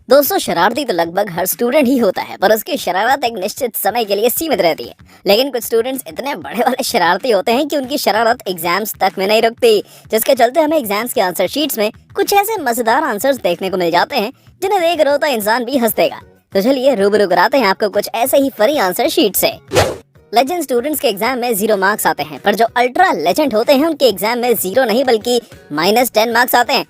दोस्तों, शरारती तो लगभग हर स्टूडेंट ही होता है, पर उसकी शरारत एक निश्चित समय के लिए सीमित रहती है। लेकिन कुछ स्टूडेंट्स इतने बड़े वाले शरारती होते हैं कि उनकी शरारत एग्जाम्स तक में नहीं रुकती, जिसके चलते हमें एग्जाम्स के आंसर शीट्स में कुछ ऐसे मजेदार आंसर्स देखने को मिल जाते हैं जिन्हें देख रोता इंसान भी हंस देगा। तो चलिए रूबरू कराते हैं आपको कुछ ऐसे ही फनी आंसर शीट से। लेजेंड स्टूडेंट्स के एग्जाम में 0 मार्क्स आते हैं, पर जो अल्ट्रा लेजेंड होते हैं उनके एग्जाम में 0 नहीं बल्कि -10 मार्क्स आते हैं।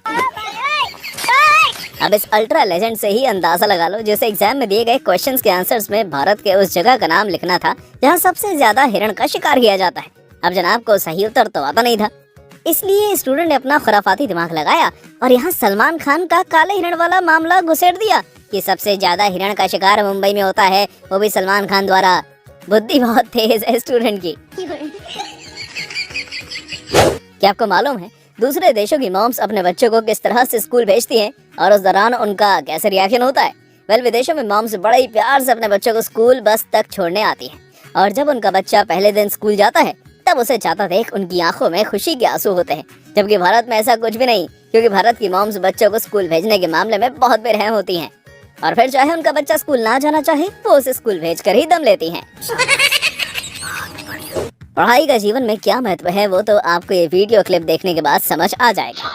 अब इस अल्ट्रा लेजेंड से ही अंदाजा लगा लो, जैसे एग्जाम में दिए गए क्वेश्चंस के आंसर्स में भारत के उस जगह का नाम लिखना था जहां सबसे ज्यादा हिरण का शिकार किया जाता है। अब जनाब को सही उत्तर तो आता नहीं था, इसलिए स्टूडेंट ने अपना खुराफाती दिमाग लगाया और यहाँ सलमान खान का काले हिरण वाला मामला घुसेड़ दिया कि सबसे ज्यादा हिरण का शिकार मुंबई में होता है, वो भी सलमान खान द्वारा। बुद्धि बहुत तेज है स्टूडेंट की। क्या आपको मालूम है दूसरे देशों की मॉम्स अपने बच्चों को किस तरह से स्कूल भेजती हैं और उस दौरान उनका कैसे रिएक्शन होता है? विदेशों में मॉम्स बड़े ही प्यार से अपने बच्चों को स्कूल बस तक छोड़ने आती हैं, और जब उनका बच्चा पहले दिन स्कूल जाता है तब उसे जाता देख उनकी आंखों में खुशी के आंसू होते हैं। जबकि भारत में ऐसा कुछ भी नहीं, क्योंकि भारत की मॉम्स बच्चों को स्कूल भेजने के मामले में बहुत बेरहम होती हैं, और फिर चाहे उनका बच्चा स्कूल ना जाना चाहे वो उसे स्कूल भेजकर ही दम लेती हैं। पढ़ाई का जीवन में क्या महत्व है वो तो आपको ये वीडियो क्लिप देखने के बाद समझ आ जाएगा।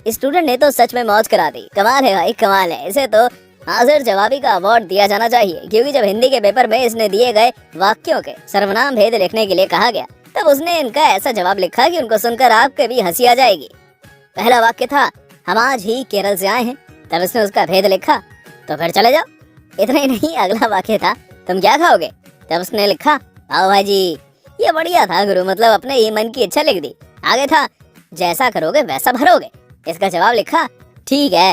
स्टूडेंट ने तो सच में मौज करा दी। कमाल है भाई, कमाल है। इसे तो हाजिर जवाबी का अवार्ड दिया जाना चाहिए, क्योंकि जब हिंदी के पेपर में इसने दिए गए वाक्यों के सर्वनाम भेद लिखने के लिए कहा गया तब उसने इनका ऐसा जवाब लिखा कि उनको सुनकर आपके भी हंसी आ जाएगी। पहला वाक्य था, हम आज ही केरल से आए हैं, तब इसने उसका भेद लिखा, तो फिर चले जाओ। इतना ही नहीं, अगला वाक्य था, तुम क्या खाओगे, तब उसने लिखा, पाव भाजी। ये बढ़िया था गुरु, मतलब अपने ही मन की इच्छा लिख दी। आगे था, जैसा करोगे वैसा भरोगे, इसका जवाब लिखा, ठीक है।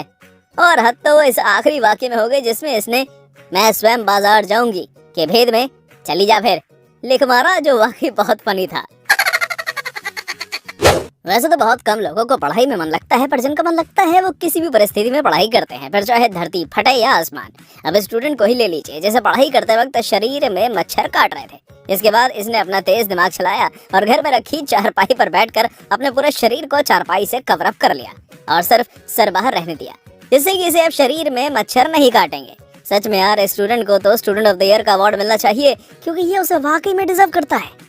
और हद तो इस आखिरी वाक्य में हो गई जिसमें इसने मैं स्वयं बाजार जाऊंगी के भेद में चली जा फिर लिख मारा, जो वाकई बहुत फनी था। वैसे तो बहुत कम लोगों को पढ़ाई में मन लगता है, पर जिनका मन लगता है वो किसी भी परिस्थिति में पढ़ाई करते हैं, फिर चाहे धरती फटे या आसमान। अब स्टूडेंट को ही ले लीजिए, जैसे पढ़ाई करते वक्त शरीर में मच्छर काट रहे थे। इसके बाद इसने अपना तेज दिमाग चलाया और घर में रखी चारपाई पर बैठकर अपने पूरे शरीर को चारपाई से कवर अप कर लिया और सिर्फ सर बाहर रहने दिया, जिससे कि इसे अब शरीर में मच्छर नहीं काटेंगे। सच में यार, स्टूडेंट को तो स्टूडेंट ऑफ द ईयर का अवार्ड मिलना चाहिए, क्योंकि ये उसे वाकई में डिजर्व करता है।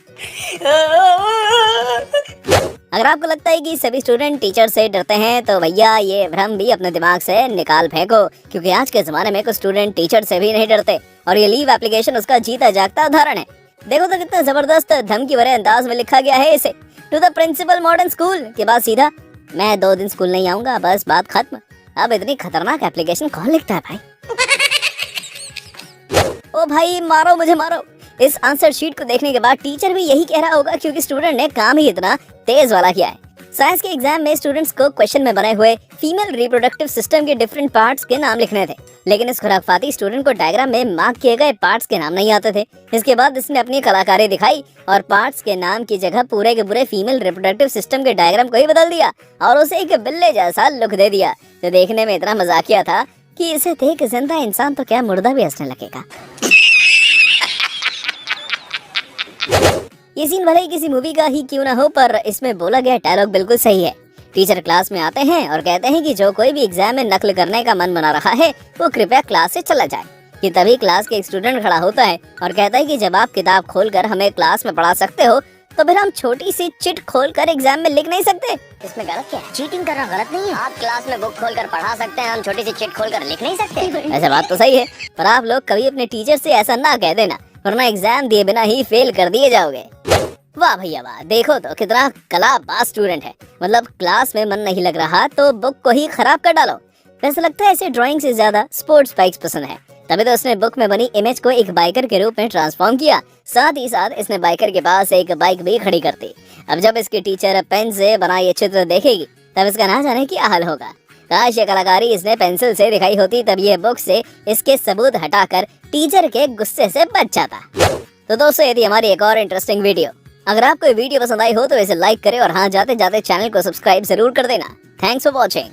अगर आपको लगता है कि सभी स्टूडेंट टीचर से डरते हैं तो भैया ये भ्रम भी अपने दिमाग से निकाल फेंको, क्योंकि आज के जमाने में कुछ स्टूडेंट टीचर से भी नहीं डरते, और ये लीव एप्लीकेशन उसका जीता जागता उदाहरण है। देखो तो कितना जबरदस्त धमकी भरे अंदाज में लिखा गया है इसे, to the principal modern school के बाद सीधा, मैं 2 दिन स्कूल नहीं आऊंगा, बस बात खत्म। अब इतनी खतरनाक एप्लीकेशन कौन लिखता है भाई? ओ भाई, मारो मुझे मारो। इस आंसर शीट को देखने के बाद टीचर भी यही कह रहा होगा, क्योंकि स्टूडेंट ने काम ही इतना तेज वाला किया है। साइंस के एग्जाम में स्टूडेंट्स को क्वेश्चन में बने हुए फीमेल रिप्रोडक्टिव सिस्टम के डिफरेंट पार्ट्स के नाम लिखने थे, लेकिन इस खुराफाती स्टूडेंट को डायग्राम में मार्क किए गए पार्ट्स के नाम नहीं आते थे। इसके बाद इसने अपनी कलाकारी दिखाई और पार्ट्स के नाम की जगह पूरे के पूरे फीमेल रिप्रोडक्टिव सिस्टम के डायग्राम को ही बदल दिया और उसे एक बिल्ले जैसा लुक दे दिया, जो देखने में इतना मजाकिया था कि इसे देख जिंदा इंसान तो क्या मुर्दा भी हंसने लगेगा। ये सीन भले ही किसी मूवी का ही क्यों ना हो, पर इसमें बोला गया डायलॉग बिल्कुल सही है। टीचर क्लास में आते हैं और कहते हैं कि जो कोई भी एग्जाम में नकल करने का मन बना रहा है वो कृपया क्लास से चला जाए। कि तभी क्लास के एक स्टूडेंट खड़ा होता है और कहता है कि जब आप किताब खोलकर हमें क्लास में पढ़ा सकते हो तो फिर हम छोटी सी चिट खोलकर एग्जाम में लिख नहीं सकते? इसमें गलत क्या है? चीटिंग करना गलत नहीं है। आप क्लास में बुक खोलकर पढ़ा सकते हैं, हम छोटी सी चिट खोलकर लिख नहीं सकते। ऐसा बात तो सही है, पर आप लोग कभी अपने टीचर से ऐसा ना कह देना, वरना एग्जाम दिए बिना ही फेल कर दिए जाओगे। वाह भैया वाह, देखो तो कितना कलाबाज स्टूडेंट है। मतलब क्लास में मन नहीं लग रहा तो बुक को ही खराब कर डालो। वैसे लगता है इसे ड्राइंग से ज्यादा स्पोर्ट्स बाइक्स पसंद है, तभी तो उसने बुक में बनी इमेज को एक बाइकर के रूप में ट्रांसफॉर्म किया। साथ ही साथ इसने बाइकर के पास एक बाइक भी खड़ी कर दी। अब जब इसकी टीचर पेन से बना ये चित्र देखेगी तब इसका ना जाने क्या हाल होगा। काश ये कलाकारी इसने पेंसिल से दिखाई होती, तब ये बुक से इसके सबूत हटाकर टीचर के गुस्से से बच जाता। तो दोस्तों, ये थी हमारी एक और इंटरेस्टिंग वीडियो। अगर आपको ये वीडियो पसंद आई हो तो इसे लाइक करें और हाँ, जाते जाते चैनल को सब्सक्राइब जरूर कर देना। Thanks for watching.